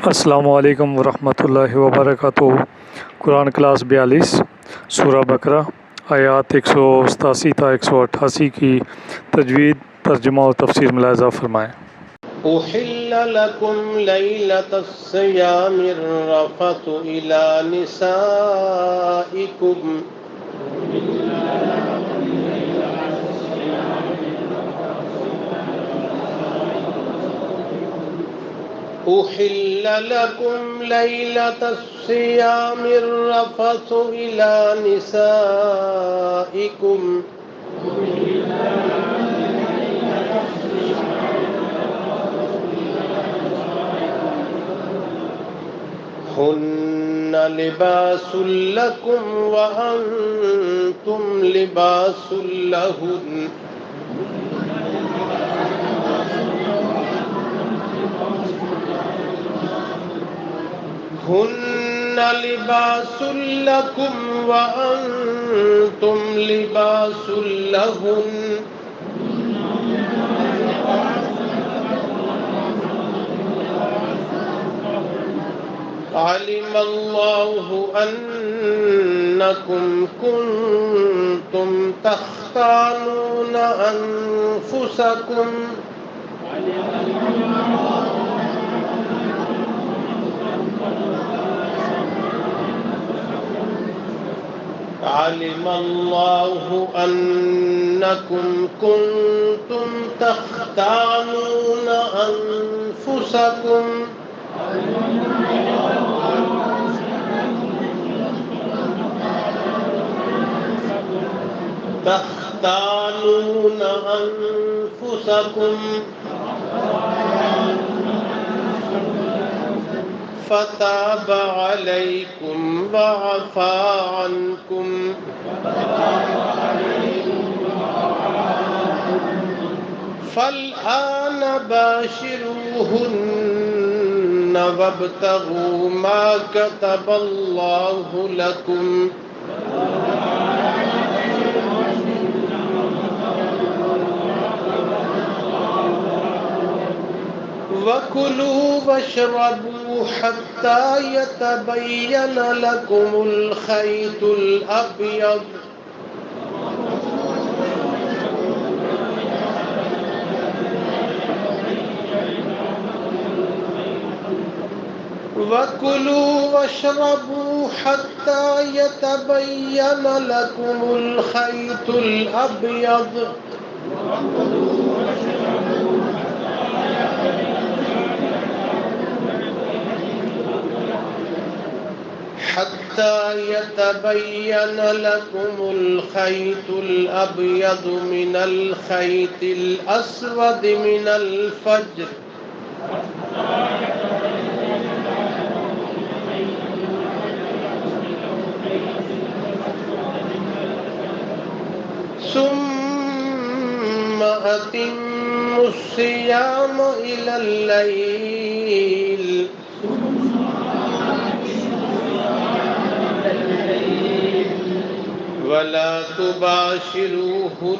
السلام علیکم ورحمۃ اللہ وبرکاتہ۔ قرآن کلاس 42 سورہ بقرہ آیات 187 تا 188 کی تجوید، ترجمہ و تفسیر ملاحظہ فرمائیں۔ أحل لكم ليلة الصيام الرفث إلى نسائكم أحل لكم ليلة الصيام الرفث إلى نسائكم هن لباس لكم وأنتم لباس لهن هن لباس لكم وأنتم لباس لهن علم الله أنكم كنتم تختانون أنفسكم علم الله أنكم كنتم تختانون أنفسكم فتاب عليكم وعفى عنكم فالآن باشروهن وابتغوا ما كتب الله لكم وكلوا واشربوا حتى يتبين لكم الخيط الأبيض وكلوا واشربوا حتى يتبين لكم الخيط الأبيض حتى يتبين لكم الخيط الأبيض من الخيط الأسود من الفجر ثم أتموا الصيام إلى الليل ولا تباشروهن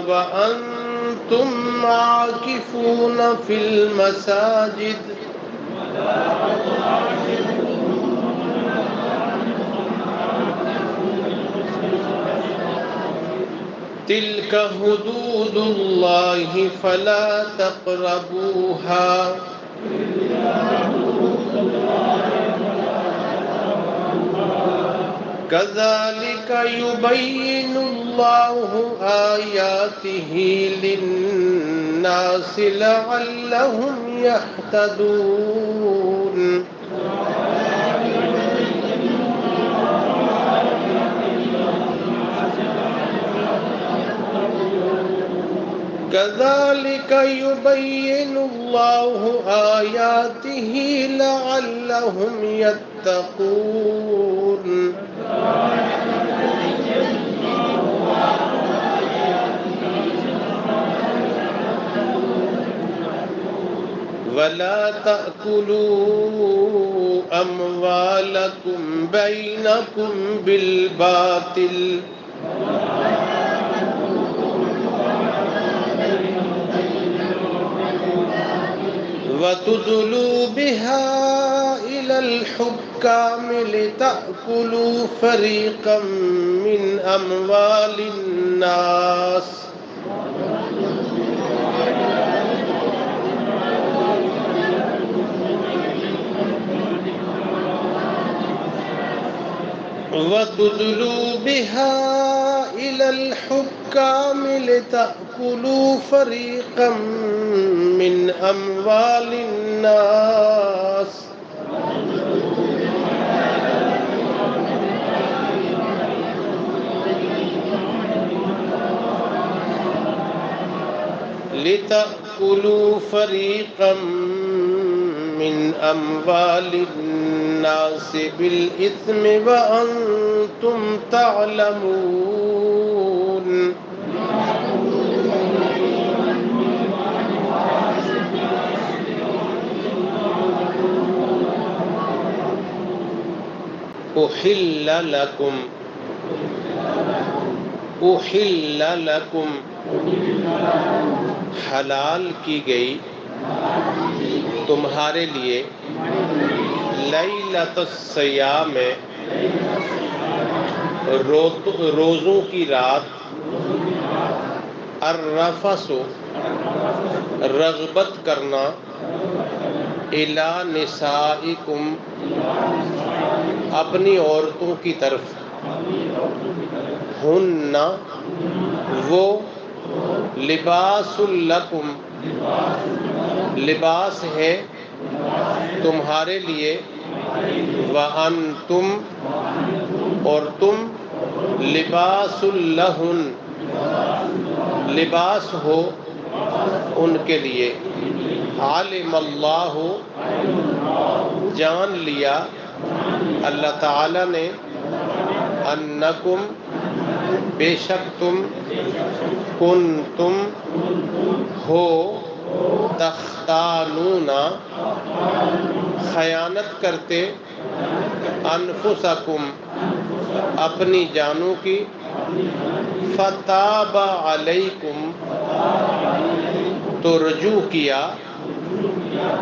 وأنتم عاكفون في المساجد تلك حدود الله فلا تقربوها كذلك يبين الله آياته للناس لعلهم يهتدون كذلك يبين الله آياته لعلهم يتقون ولا تأكلوا أموالكم بينكم بالباطل وتدلوا بها إلى الحكام لتأكلوا فريقا من أموال الناس وتدلوا بها إلى الحكام لتأكلوا فريقا من أموال الناس لتأكلوا فريقا من أموال الناس بالإثم وأنتم تعلمون أحل لكم حلال کی گئی تمہارے لیے لیلۃ الصیام روزوں کی رات الرفث رغبت کرنا الی نسائکم اپنی عورتوں کی طرف ہن وہ لباس لکم لباس ہے تمہارے لیے وانتم اور تم لباس لہن لباس ہو ان کے لیے علم اللہ جان لیا اللہ تعالی نے انکم بے شک تم کنتم ہو تختانون خیانت کرتے انفسکم اپنی جانوں کی فتاب علیکم تو رجوع کیا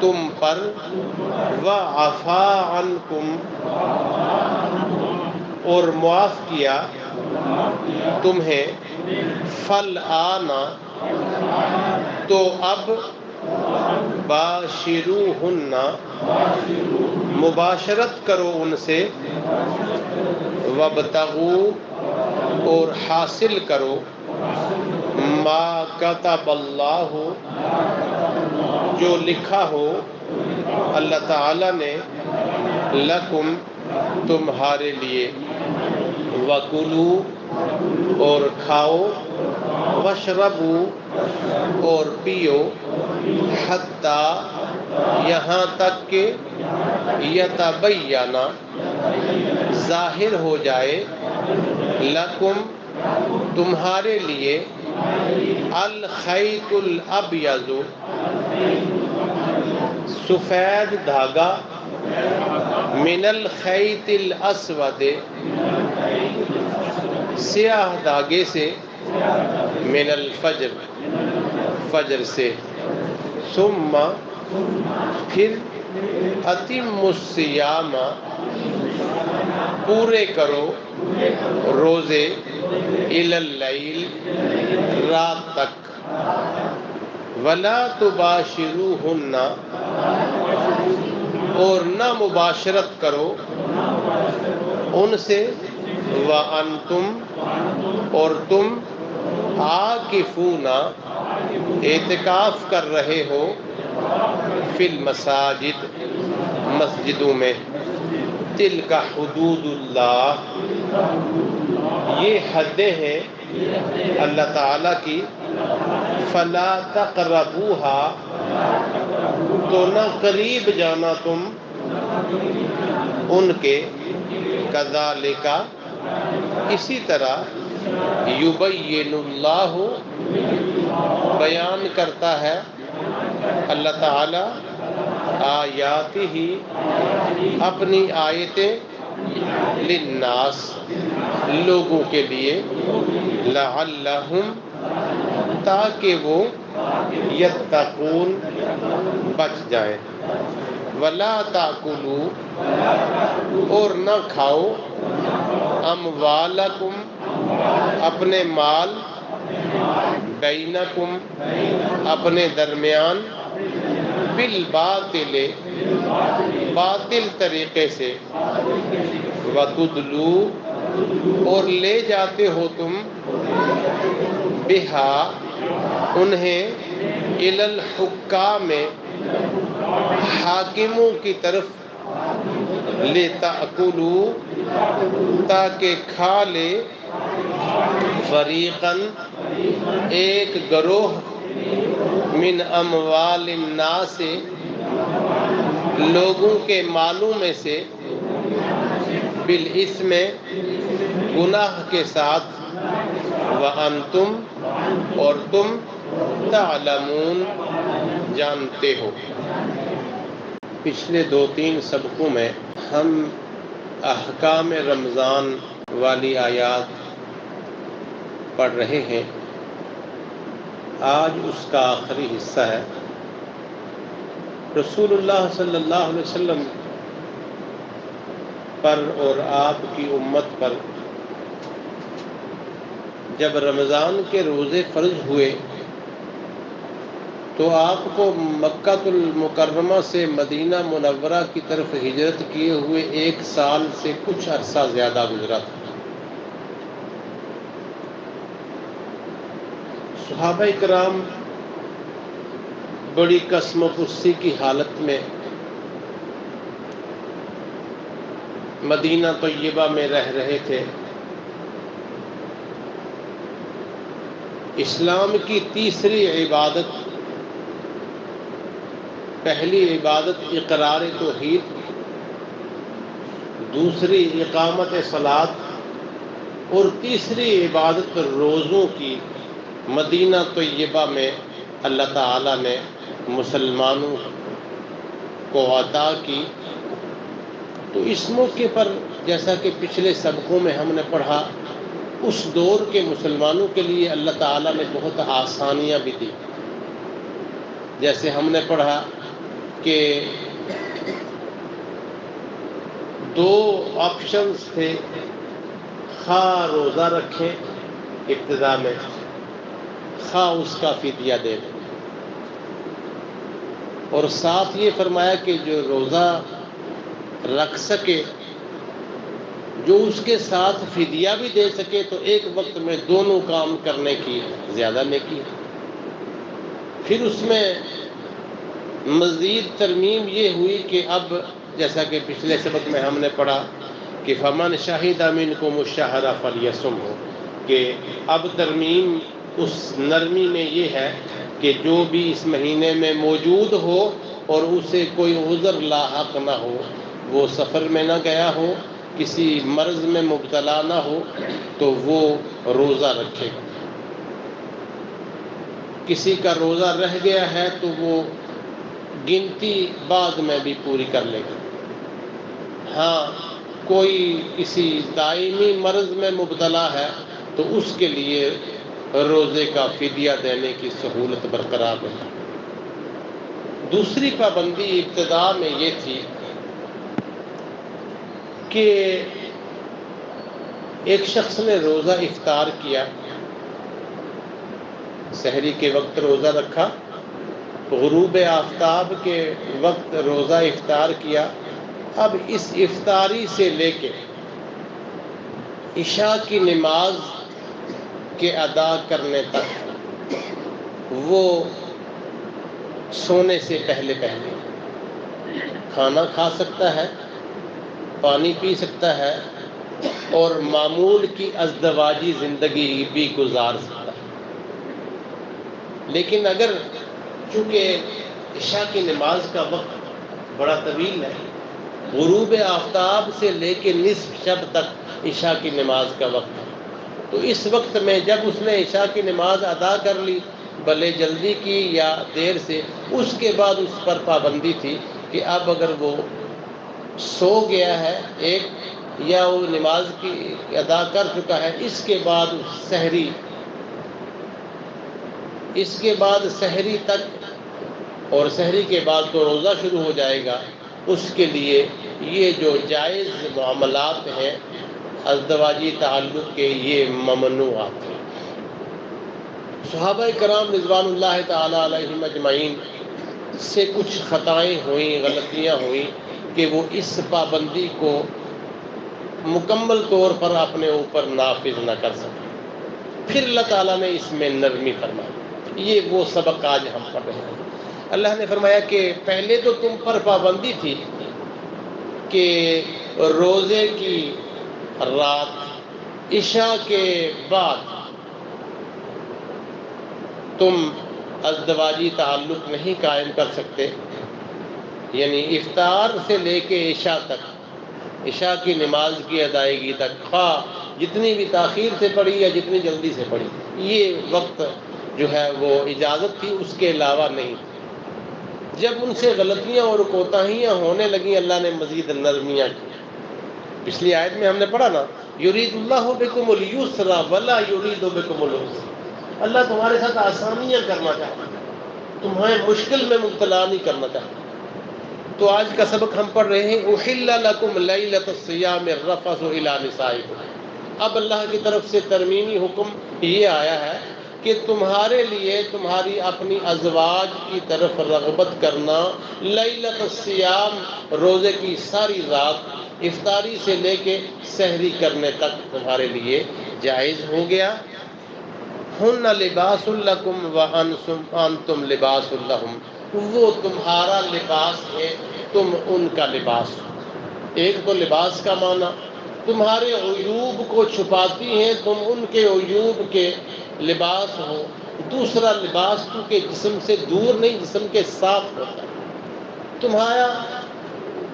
تم پر وعفا عنکم اور معاف کیا تمہیں فالآن تو اب باشروہن مباشرت کرو ان سے وابتغوا اور حاصل کرو ما کتب اللہ جو لکھا ہو اللہ تعالی نے لکم تمہارے لیے وَكُلُوا اور کھاؤ وَاشْرَبُوا اور پیو حتیٰ یہاں تک کہ یتبین ظاہر ہو جائے لکم تمہارے لیے الخیط الابیض سفید دھاگا من الخیط الاسود سیاہ دھاگے سے من الفجر فجر سے ثم پھر اتم الصیام پورے کرو روزے الی اللیل رات تک ولا تباشروہن اور نہ مباشرت کرو ان سے وانتم اور تم عاکفون اعتکاف کر رہے ہو فی المساجد مسجدوں میں تلک حدود اللہ یہ حدیں ہیں اللہ تعالیٰ کی فلا تقربوها تو نہ قریب جانا تم ان کے کذالک اسی طرح یبین اللہ بیان کرتا ہے اللہ تعالی آیاتہ اپنی آیتیں للناس لوگوں کے لیے لعلہم تاکہ وہ یتقون بچ جائیں، ولا تاکلوا اور نہ کھاؤ، اموالکم اپنے مال، بینکم اپنے درمیان، بالباطل باطل طریقے سے، وتدلوا اور لے جاتے ہو تم، بہا انہیں، الی الحکام حاکموں کی طرف، لتأکلوا تاکہ کھا لے، فریقاً ایک گروہ، من اموال الناس لوگوں کے مالوں میں سے، بالاسم گناہ کے ساتھ، وانتم اور تم، تعلمون جانتے ہو۔ پچھلے 2-3 سبقوں میں ہم احکام رمضان والی آیات پڑھ رہے ہیں۔ آج اس کا آخری حصہ ہے۔ رسول اللہ صلی اللہ علیہ وسلم پر اور آپ کی امت پر جب رمضان کے روزے فرض ہوئے تو آپ کو مکہ المکرمہ سے مدینہ منورہ کی طرف ہجرت کیے ہوئے 1 سال سے کچھ عرصہ زیادہ گزرا تھا۔ صحابہ کرام بڑی کسم و پرسی کی حالت میں مدینہ طیبہ میں رہ رہے تھے۔ اسلام کی تیسری عبادت، پہلی عبادت اقرار توحید، دوسری اقامت صلاۃ اور تیسری عبادت روزوں کی مدینہ طیبہ میں اللہ تعالیٰ نے مسلمانوں کو عطا کی۔ تو اس موقع پر جیسا کہ پچھلے سبقوں میں ہم نے پڑھا، اس دور کے مسلمانوں کے لیے اللہ تعالیٰ نے بہت آسانیاں بھی دی۔ جیسے ہم نے پڑھا کہ 2 آپشنز تھے، خواہ روزہ رکھیں ابتدا میں، خواہ اس کا فدیہ دے دیں، اور ساتھ یہ فرمایا کہ جو روزہ رکھ سکے، جو اس کے ساتھ فدیہ بھی دے سکے، تو ایک وقت میں دونوں کام کرنے کی زیادہ نیکی ہے۔ پھر اس میں مزید ترمیم یہ ہوئی کہ اب جیسا کہ پچھلے سبق میں ہم نے پڑھا کہ فمن شہد منکم الشہر فلیصمہ، کہ اب ترمیم اس نرمی میں یہ ہے کہ جو بھی اس مہینے میں موجود ہو اور اسے کوئی عذر لاحق نہ ہو، وہ سفر میں نہ گیا ہو، کسی مرض میں مبتلا نہ ہو، تو وہ روزہ رکھے گا۔ کسی کا روزہ رہ گیا ہے تو وہ گنتی بعد میں بھی پوری کر لے گا۔ ہاں، کوئی کسی دائمی مرض میں مبتلا ہے تو اس کے لیے روزے کا فدیہ دینے کی سہولت برقرار رہے۔ دوسری پابندی ابتدا میں یہ تھی کہ ایک شخص نے روزہ افطار کیا، سحری کے وقت روزہ رکھا، غروب آفتاب کے وقت روزہ افطار کیا، اب اس افطاری سے لے کے عشاء کی نماز کے ادا کرنے تک وہ سونے سے پہلے کھانا کھا سکتا ہے، پانی پی سکتا ہے، اور معمول کی ازدواجی زندگی بھی گزار سکتا ہے۔ لیکن اگر چونکہ عشاء کی نماز کا وقت بڑا طویل ہے، غروب آفتاب سے لے کے نصف شب تک عشاء کی نماز کا وقت ہے، تو اس وقت میں جب اس نے عشاء کی نماز ادا کر لی، بھلے جلدی کی یا دیر سے، اس کے بعد اس پر پابندی تھی کہ اب اگر وہ سو گیا ہے ایک، یا وہ نماز کی ادا کر چکا ہے، اس کے بعد سحری اس کے بعد سحری تک، اور سحری کے بعد تو روزہ شروع ہو جائے گا، اس کے لیے یہ جو جائز معاملات ہیں ازدواجی تعلق کے، یہ ممنوعات ہیں۔ صحابہ کرام رضوان اللہ تعالی علیہم اجمعین سے کچھ خطائیں ہوئیں، غلطیاں ہوئیں کہ وہ اس پابندی کو مکمل طور پر اپنے اوپر نافذ نہ کر سکے، پھر اللہ تعالیٰ نے اس میں نرمی فرمائی۔ یہ وہ سبق آج ہم پڑھ رہے ہیں۔ اللہ نے فرمایا کہ پہلے تو تم پر پابندی تھی کہ روزے کی رات عشاء کے بعد تم ازدواجی تعلق نہیں قائم کر سکتے، یعنی افطار سے لے کے عشاء تک، عشاء کی نماز کی ادائیگی تک، خواہ جتنی بھی تاخیر سے پڑھی یا جتنی جلدی سے پڑھی، یہ وقت جو ہے وہ اجازت تھی، اس کے علاوہ نہیں۔ جب ان سے غلطیاں اور کوتاہیاں ہونے لگیں، اللہ نے مزید نرمیاں کی۔ پچھلی آیت میں ہم نے پڑھا نا، یرید اللہ بکم اليسر ولا یرید بکم العسر، اللہ تمہارے ساتھ آسانیاں کرنا چاہتا ہے، تمہیں مشکل میں مبتلا نہیں کرنا چاہتا۔ تو آج کا سبق ہم پڑھ رہے ہیں احل لکم لیلۃ الصیام الرفث الی نسائکم۔ اب اللہ کی طرف سے ترمیمی حکم یہ آیا ہے کہ تمہارے لیے تمہاری اپنی ازواج کی طرف رغبت کرنا لیلۃ الصیام، روزے کی ساری رات افطاری سے لے کے سحری کرنے تک تمہارے لیے جائز ہو گیا۔ ہن لباس لکم وانتم لباس لہم، وہ تمہارا لباس ہے، تم ان کا لباس ہو۔ ایک تو لباس کا معنی تمہارے عیوب کو چھپاتی ہیں، تم ان کے عیوب کے لباس ہو۔ دوسرا لباس کیونکہ جسم سے دور نہیں، جسم کے ساتھ ہوتا ہے،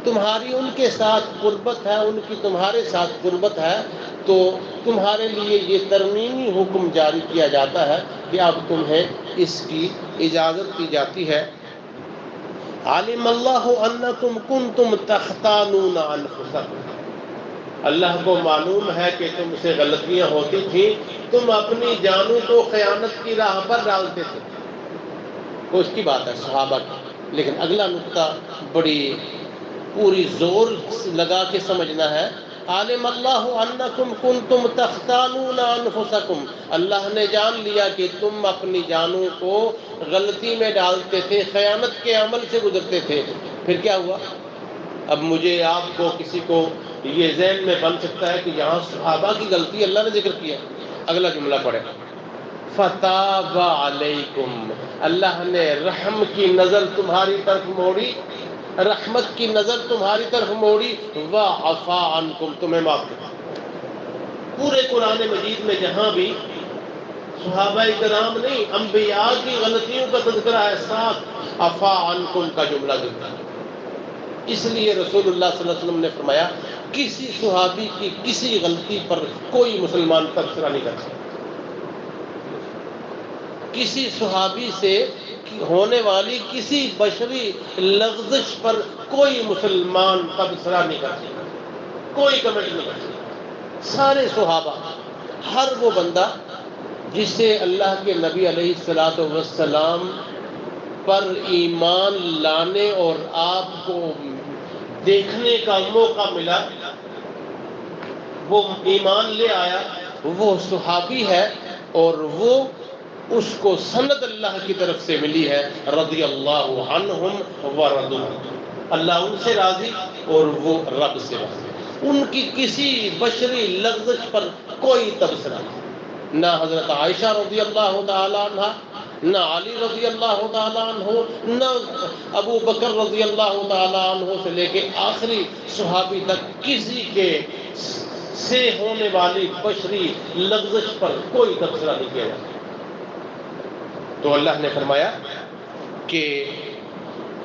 تمہاری ان کے ساتھ قربت ہے، ان کی تمہارے ساتھ قربت ہے، تو تمہارے لیے یہ ترمیمی حکم جاری کیا جاتا ہے کہ اب تمہیں اس کی اجازت دی جاتی ہے۔ علم اللہ انکم کنتم تختانون انفسکم، اللہ کو معلوم ہے کہ تم سے غلطیاں ہوتی تھیں، تم اپنی جانوں کو خیانت کی راہ پر ڈالتے تھے۔ تو اس کی بات ہے صحابہ کی، لیکن اگلا نقطہ بڑی پوری زور لگا کے سمجھنا ہے۔ عالم اللہ انکم کنتم تختانون انفسکم، اللہ نے جان لیا کہ تم اپنی جانوں کو غلطی میں ڈالتے تھے، خیانت کے عمل سے گزرتے تھے۔ پھر کیا ہوا؟ اب مجھے آپ کو کسی کو یہ ذہن میں بن سکتا ہے کہ یہاں صحابہ کی غلطی اللہ نے ذکر کیا۔ اگلا جملہ پڑھے، فتاب علیکم، اللہ نے رحم کی نظر تمہاری طرف موڑی، رحمت کی نظر تمہاری طرف موڑی، وعفا عنکم، تمہیں معاف کیا۔ پورے قرآن مجید میں جہاں بھی صحابہ کرام نہیں، انبیاء کی غلطیوں کا تذکرہ ہے، ساتھ عفا عنکم کا جملہ ذکر ہے۔ اس لیے رسول اللہ صلی اللہ علیہ وسلم نے فرمایا کسی صحابی کی کسی غلطی پر کوئی مسلمان تبصرہ نہیں کر سکتا، کسی صحابی سے ہونے والی کسی بشری لغزش پر کوئی مسلمان تبصرہ نہیں کر سکتا، کوئی کمنٹ نہیں کر سکتا۔ سارے صحابہ، ہر وہ بندہ جس سے اللہ کے نبی علیہ الصلوۃ والسلام پر ایمان لانے اور آپ کو دیکھنے کا موقع ملا، وہ ایمان لے آیا، وہ صحابی ہے، اور وہ اس کو سند اللہ کی طرف سے ملی ہے، رضی اللہ عنہم ورضوا، اللہ ان سے راضی اور وہ رب سے راضی۔ ان کی کسی بشری لغزش پر کوئی تبصرہ نہیں، نہ حضرت عائشہ رضی اللہ تعالی عنہ، نہ علی رضی اللہ تعالی عنہ، نہ ابو بکر رضی اللہ تعالی عنہ سے لے کے آخری صحابی تک کسی کے سے ہونے والی بشری لغزش پر کوئی تبصرہ نہیں کیا جاتا۔ تو اللہ نے فرمایا کہ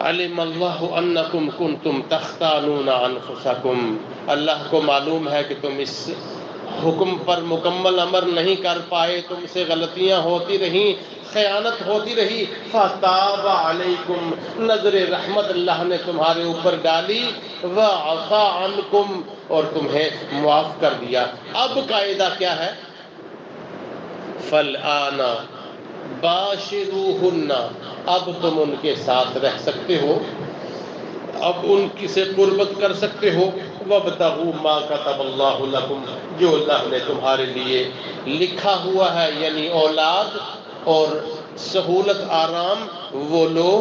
علم اللہ انکم کنتم تختانون انفسکم، اللہ کو معلوم ہے کہ تم اس حکم پر مکمل عمل نہیں کر پائے، تم سے غلطیاں ہوتی رہیں، خیانت ہوتی رہی، فتاب علیکم، نظر رحمت اللہ نے تمہارے اوپر ڈالی، وعفا عنکم، اور تمہیں معاف کر دیا۔ اب قاعدہ کیا ہے؟ فالآن باشروہن، اب تم ان کے ساتھ رہ سکتے ہو، اب ان کی سے قربت کر سکتے ہو، وابتغوا ما کتب اللہ لکم، جو اللہ نے تمہارے لیے لکھا ہوا ہے، یعنی اولاد اور سہولت آرام وہ لو،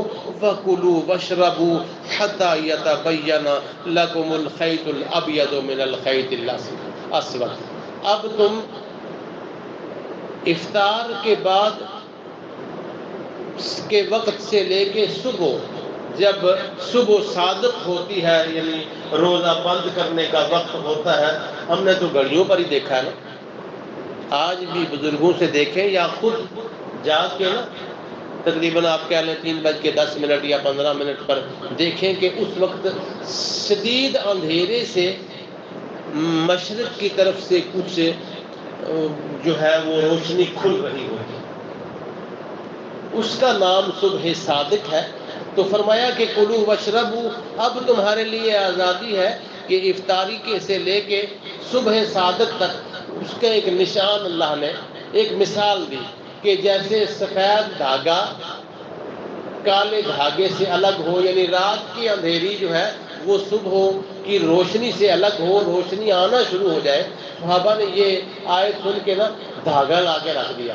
وَكُلُوا وَاشْرَبُوا حَتَّى يَتَبَيَّنَ لَكُمُ الْخَيْطُ الْأَبْيَضُ مِنَ الْخَيْطِ الْأَسْوَدِ۔ اب تم افطار کے بعد کے وقت سے لے کے صبح، جب صبح صادق ہوتی ہے یعنی روزہ بند کرنے کا وقت ہوتا ہے، ہم نے تو گھڑیوں پر ہی دیکھا ہے نا، آج بھی بزرگوں سے دیکھیں یا خود جا کے نا تقریباً آپ کہہ لیں 3:10 یا 15 پر دیکھیں کہ اس وقت شدید اندھیرے سے مشرق کی طرف سے کچھ جو ہے وہ روشنی کھل رہی ہوتی، اس کا نام صبح صادق ہے۔ تو فرمایا کہ کلوا واشربوا، اب تمہارے لیے آزادی ہے کہ افطاری کے سے لے کے صبح صادق تک اس کا ایک نشان اللہ نے ایک مثال دی کہ جیسے سفید دھاگا کالے دھاگے سے الگ ہو، یعنی رات کی اندھیری جو ہے وہ صبح کی روشنی سے الگ ہو، روشنی آنا شروع ہو جائے۔ صحابہ نے یہ آیت سن کے نا دھاگا لا کے رکھ دیا،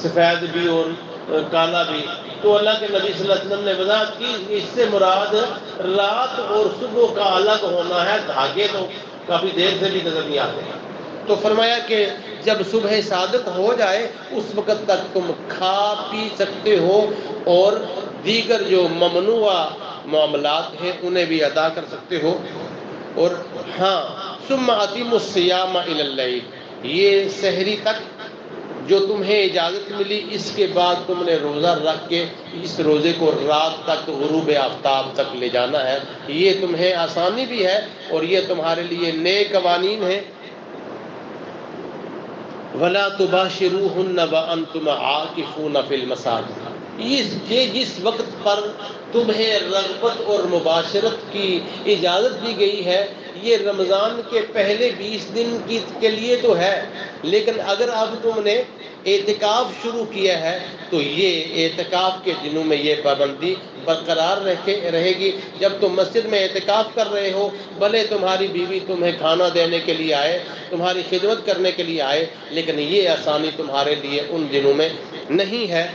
سفید بھی اور کالا بھی۔ تو اللہ کے نبی صلی اللہ علیہ وسلم نے وضاحت کی، اس سے مراد رات اور صبح کا الگ ہونا ہے، دھاگے تو کافی دیر سے بھی نظر نہیں آتے۔ تو فرمایا کہ جب صبح صادق ہو جائے اس وقت تک تم کھا پی سکتے ہو اور دیگر جو ممنوع معاملات ہیں انہیں بھی ادا کر سکتے ہو۔ اور ہاں، ثم اتموا الصیام الی اللیل، یہ سحری تک جو تمہیں اجازت ملی، اس کے بعد تم نے روزہ رکھ کے اس روزے کو رات تک غروب آفتاب تک لے جانا ہے۔ یہ تمہیں آسانی بھی ہے اور یہ تمہارے لیے نئے قوانین ہیں۔ وَلَا تُبَاشِرُوهُنَّ وَأَنْتُمْ عَاكِفُونَ فِي الْمَسَاجِدِ، یہ جس وقت پر تمہیں رغبت اور مباشرت کی اجازت دی گئی ہے یہ رمضان کے پہلے 20 دن کے لیے تو ہے، لیکن اگر اب تم نے اعتکاف شروع کیا ہے تو یہ اعتکاف کے دنوں میں یہ پابندی برقرار رہے گی۔ جب تم مسجد میں اعتکاف کر رہے ہو، بھلے تمہاری بیوی تمہیں کھانا دینے کے لیے آئے، تمہاری خدمت کرنے کے لیے آئے، لیکن یہ آسانی تمہارے لیے ان دنوں میں نہیں ہے۔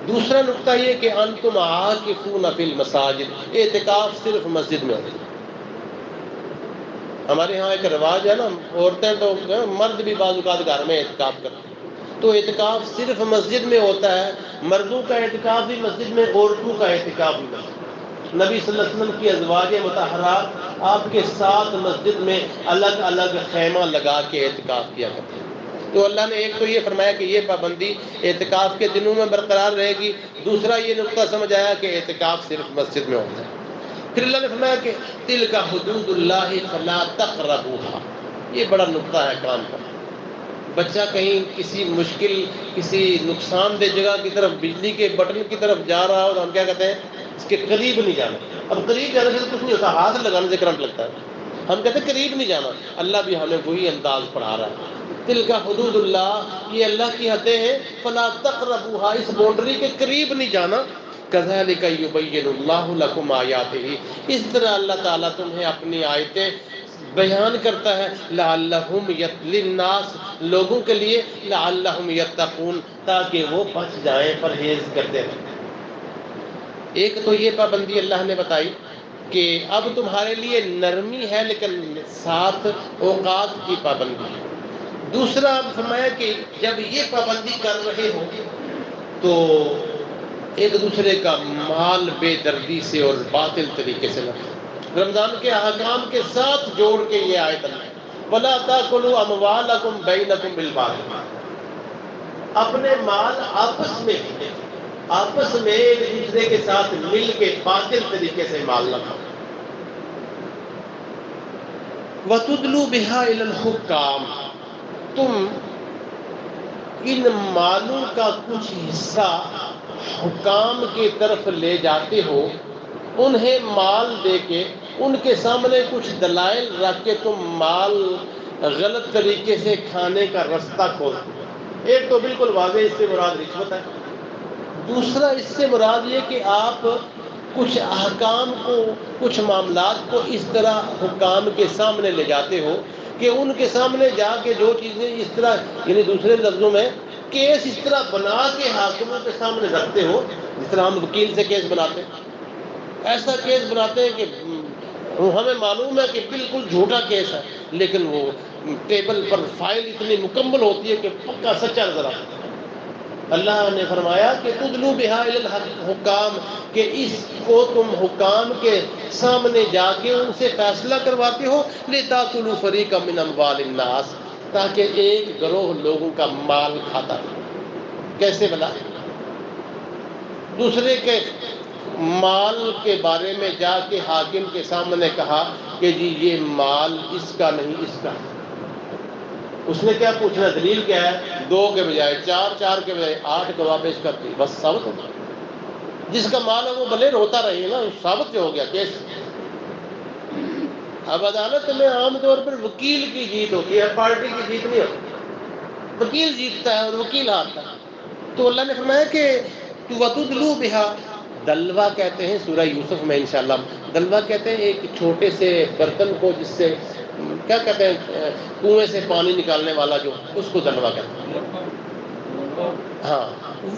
دوسرا نقطہ یہ کہ انتم عاکفون فی المساجد، اعتکاف صرف مسجد میں ہوتا ہے۔ ہمارے ہاں ایک رواج ہے نا، عورتیں تو مرد بھی بعض اوقات گھر میں اعتکاف کرتے ہیں، تو اعتکاف صرف مسجد میں ہوتا ہے۔ مردوں کا اعتکاف بھی مسجد میں، عورتوں کا اعتکاف بھی مسجد میں۔ نبی صلی اللہ علیہ وسلم کی ازواج مطہرات آپ کے ساتھ مسجد میں الگ الگ خیمہ لگا کے اعتکاف کیا کرتے ہیں۔ تو اللہ نے ایک تو یہ فرمایا کہ یہ پابندی اعتکاف کے دنوں میں برقرار رہے گی، دوسرا یہ نقطہ سمجھ آیا کہ اعتکاف صرف مسجد میں ہوتا ہے۔ پھر اللہ نے فرمایا کہ تلک حدود اللہ فلا تقربوها، یہ بڑا نقطہ ہے کام کا۔ بچہ کہیں کسی مشکل کسی نقصان دہ جگہ کی طرف، بجلی کے بٹن کی طرف جا رہا ہو تو ہم کیا کہتے ہیں، اس کے قریب نہیں جانا۔ اب قریب جانے سے کچھ نہیں ہوتا، ہاتھ لگانے سے کرنٹ لگتا ہے، ہم کہتے ہیں قریب نہیں جانا۔ اللہ بھی ہمیں وہی انداز پڑھا رہا ہے، تلک حدود اللہ، یہ اللہ کی حدیں ہیں، فلا تقربوها، اس باؤنڈری کے قریب نہیں جانا۔ کذالک یبین اللہ لکم آیاتہ، اس طرح اللہ تعالیٰ تمہیں اپنی آیتیں بیان کرتا ہے، لعلہم للناس، لوگوں کے لیے، لعلہم یتقون، تاکہ وہ بچ جائیں، پرہیز کرتے رہیں۔ ایک تو یہ پابندی اللہ نے بتائی کہ اب تمہارے لیے نرمی ہے لیکن ساتھ اوقات کی پابندی ہے۔ دوسرا فرمایا کہ جب یہ پابندی کر رہے ہو تو ایک دوسرے کا مال بے دردی سے اور باطل طریقے سے نہ کھاؤ۔ رمضان کے احکام کے ساتھ جوڑ کے یہ آیت ہے، وَلَا تَأْكُلُوا أَمْوَالَكُمْ بَيْنَكُمْ بِالْبَاطِلِ، اپنے مال آپس میں ایک دوسرے کے ساتھ مل کے باطل طریقے سے مال نہ کھاؤ۔ وَتُدْلُوا بِهَا إِلَى الْحُكَّامِ، تم ان مالوں کا کچھ حصہ حکام کی طرف لے جاتے ہو، انہیں مال دے کے ان کے سامنے کچھ دلائل رکھ کے تم مال غلط طریقے سے کھانے کا رستہ کھولتے ہو۔ ایک تو بالکل واضح اس سے مراد رشوت ہے، دوسرا اس سے مراد یہ کہ آپ کچھ احکام کو، کچھ معاملات کو اس طرح حکام کے سامنے لے جاتے ہو کہ ان کے سامنے جا کے جو چیزیں اس طرح، یعنی دوسرے لفظوں میں کیس اس طرح بنا کے حاکموں کے سامنے رکھتے ہو، جس طرح ہم وکیل سے کیس بناتے ہیں، ایسا کیس بناتے ہیں کہ ہمیں معلوم ہے کہ بالکل جھوٹا کیس ہے، لیکن وہ ٹیبل پر فائل اتنی مکمل ہوتی ہے کہ پکا سچا نظر آتا ہے۔ اللہ نے فرمایا کہ تدلو بہا الی الحکام، کہ اس کو تم حکام کے سامنے جا کے ان سے فیصلہ کرواتے ہو، لتاکلوا فریقا من اموال الناس، تاکہ ایک گروہ لوگوں کا مال کھاتا ہے۔ کیسے بنا؟ دوسرے کے مال کے بارے میں جا کے حاکم کے سامنے کہا کہ جی یہ مال اس کا نہیں، اس کا۔ اس نے کیا پوچھنا؟ دلیل کیا ہے؟ 2 کے بجائے 4، 4 کے بجائے 8 گواہ پیش کرتی، بس ثابت ہوتا۔ جس کا مال ہے وہ بھلے روتا رہے نا، ثابت جو ہو گیا کیس۔ اب عدالت میں عام طور پر وکیل کی جیت ہوتی ہے، پارٹی کی جیت نہیں ہوتی۔ وکیل جیتتا ہے اور وکیل ہارتا ہے۔ تو اللہ نے فرمایا کہ وَتُدْلُوا بِهَا، دلوا کہتے ہیں سورہ یوسف میں انشاءاللہ، دلوا کہتے ہیں ایک چھوٹے سے برتن کو، جس سے کیا کہتے ہیں، کنویں سے پانی نکالنے والا جو، اس کو دلوا کہتے ہیں۔ ہاں،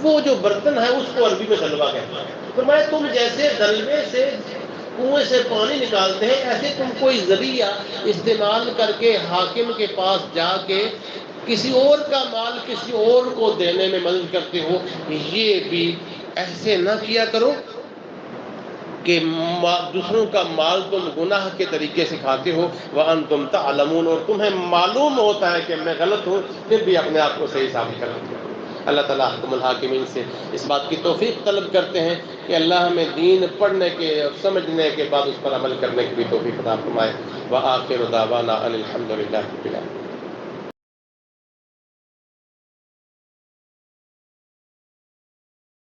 وہ جو برتن ہے اس کو عربی میں دلوا کہتے ہیں۔ فرمایا تم جیسے دلوے سے کنویں سے پانی نکالتے ہیں، ایسے تم کوئی ذریعہ استعمال کر کے حاکم کے پاس جا کے کسی اور کا مال کسی اور کو دینے میں مدد کرتے ہو، یہ بھی ایسے نہ کیا کرو کہ دوسروں کا مال تم گناہ کے طریقے سے کھاتے ہو، وَأَنْتُمْ تَعْلَمُونَ، اور تمہیں معلوم ہوتا ہے کہ میں غلط ہوں، پھر بھی اپنے آپ کو صحیح ثابت کرتے ہو۔ اللہ تعالیٰ حکم الحاکمین سے اس بات کی توفیق طلب کرتے ہیں کہ اللہ ہمیں دین پڑھنے کے اور سمجھنے کے بعد اس پر عمل کرنے کی بھی توفیق عطا فرمائے۔ وآخر دعوانا ان الحمد للہ رب العالمین۔